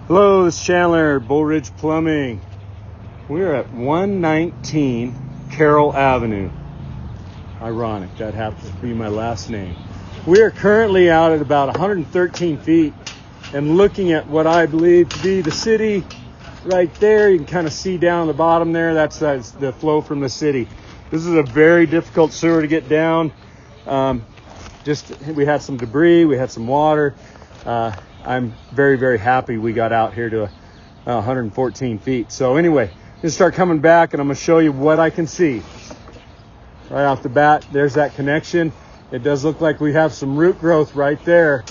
Hello, this is Chandler, Bull Ridge Plumbing. We're at 119 Carroll Avenue. Ironic, that happens to be my last name. We are currently out at about 113 feet and looking at what I believe to be the city right there. You can kind of see down the bottom there. That's the flow from the city. This is a very difficult sewer to get down. We had some debris, we had some water. I'm very, very happy we got out here to 114 feet. So anyway, I'm gonna start coming back and I'm gonna show you what I can see. Right off the bat, there's that connection. It does look like we have some root growth right there.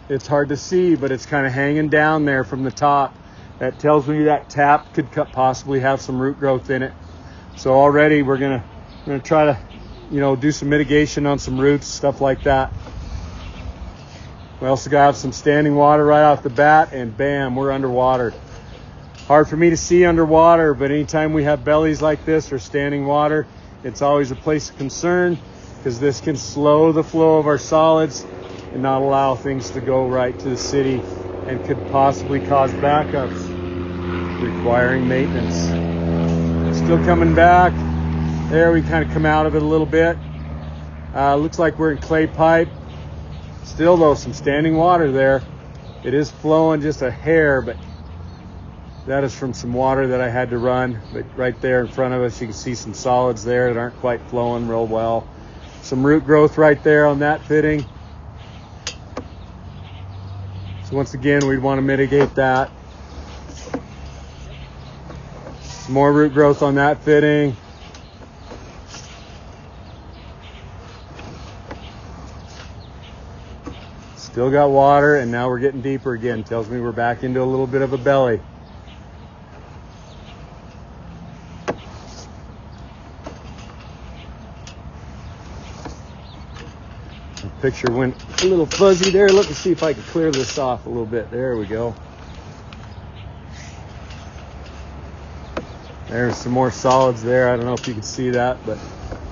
It's hard to see, but it's kind of hanging down there from the top. That tells me that tap could possibly have some root growth in it. So already we're gonna try to, do some mitigation on some roots, stuff like that. We also got some standing water right off the bat, and bam, we're underwater. Hard for me to see underwater, but anytime we have bellies like this or standing water, it's always a place of concern because this can slow the flow of our solids and not allow things to go right to the city and could possibly cause backups requiring maintenance. Still coming back. There, we kind of come out of it a little bit. Looks like we're in clay pipe. Still though, some standing water there. It is flowing just a hair, but that is from some water that I had to run. But right there in front of us, you can see some solids there that aren't quite flowing real well. Some root growth right there on that fitting. So once again, we'd want to mitigate that. Some more root growth on that fitting. Still got water, and now we're getting deeper again. Tells me we're back into a little bit of a belly. The picture went a little fuzzy there. Let me see if I can clear this off a little bit. There we go. There's some more solids there. I don't know if you can see that, but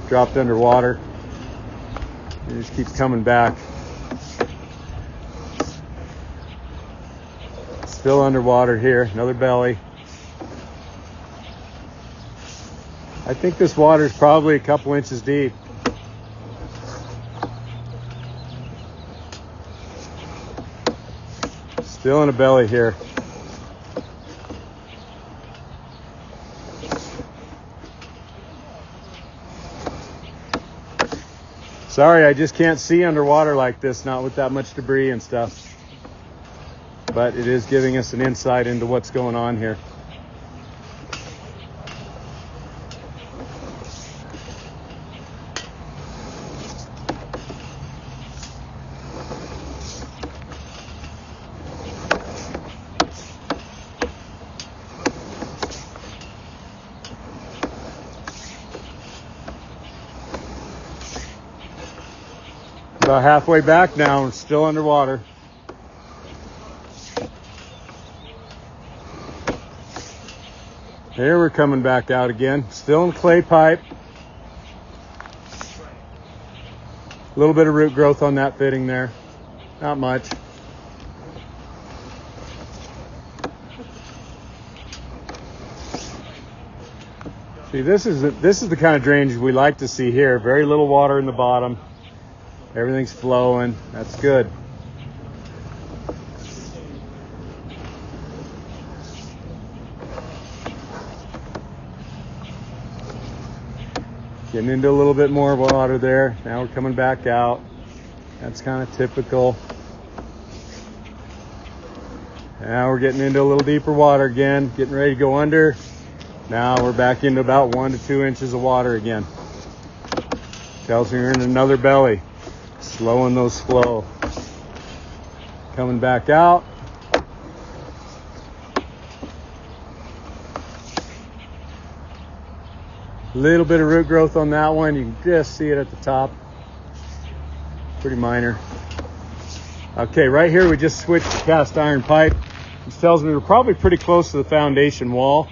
dropped underwater. It just keeps coming back. Still underwater here, another belly. I think this water is probably a couple inches deep. Still in a belly here. Sorry, I just can't see underwater like this, not with that much debris and stuff. But it is giving us an insight into what's going on here. About halfway back now, we're still underwater. Here we're coming back out again, still in clay pipe. A little bit of root growth on that fitting there, not much. See, this is the kind of drainage we like to see here. Very little water in the bottom. Everything's flowing. That's good. Getting into a little bit more water there. Now we're coming back out. That's kind of typical. Now we're getting into a little deeper water again, getting ready to go under. Now we're back into about 1 to 2 inches of water again. Tells me we're in another belly. Slowing those flow. Coming back out. Little bit of root growth on that one. You can just see it at the top. Pretty minor. Okay, right here we just switched to cast iron pipe. This tells me we're probably pretty close to the foundation wall.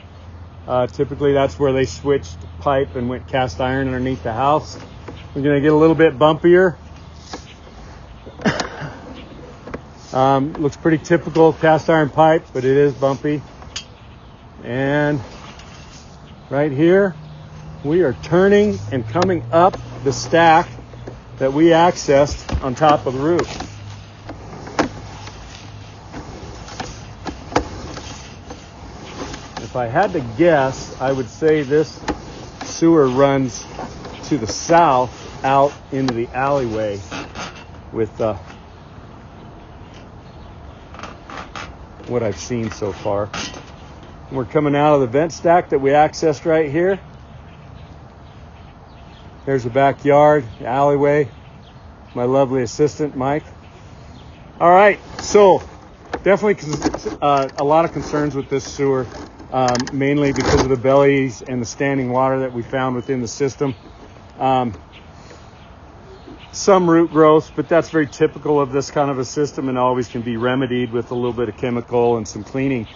Typically that's where they switched pipe and went cast iron underneath the house. We're gonna get a little bit bumpier. Looks pretty typical cast iron pipe, but it is bumpy. And right here, we are turning and coming up the stack that we accessed on top of the roof. If I had to guess, I would say this sewer runs to the south out into the alleyway with what I've seen so far. We're coming out of the vent stack that we accessed right here. There's the backyard, the alleyway, my lovely assistant, Mike. All right, so definitely a lot of concerns with this sewer, mainly because of the bellies and the standing water that we found within the system. Some root growth, but that's very typical of this kind of a system and always can be remedied with a little bit of chemical and some cleaning.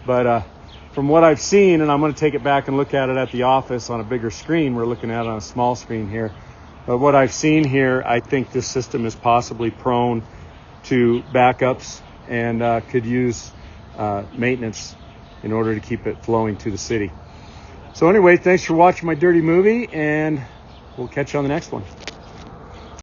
But from what I've seen, and I'm going to take it back and look at it at the office on a bigger screen. We're looking at it on a small screen here. But what I've seen here, I think this system is possibly prone to backups and could use maintenance in order to keep it flowing to the city. So anyway, thanks for watching my dirty movie, and we'll catch you on the next one.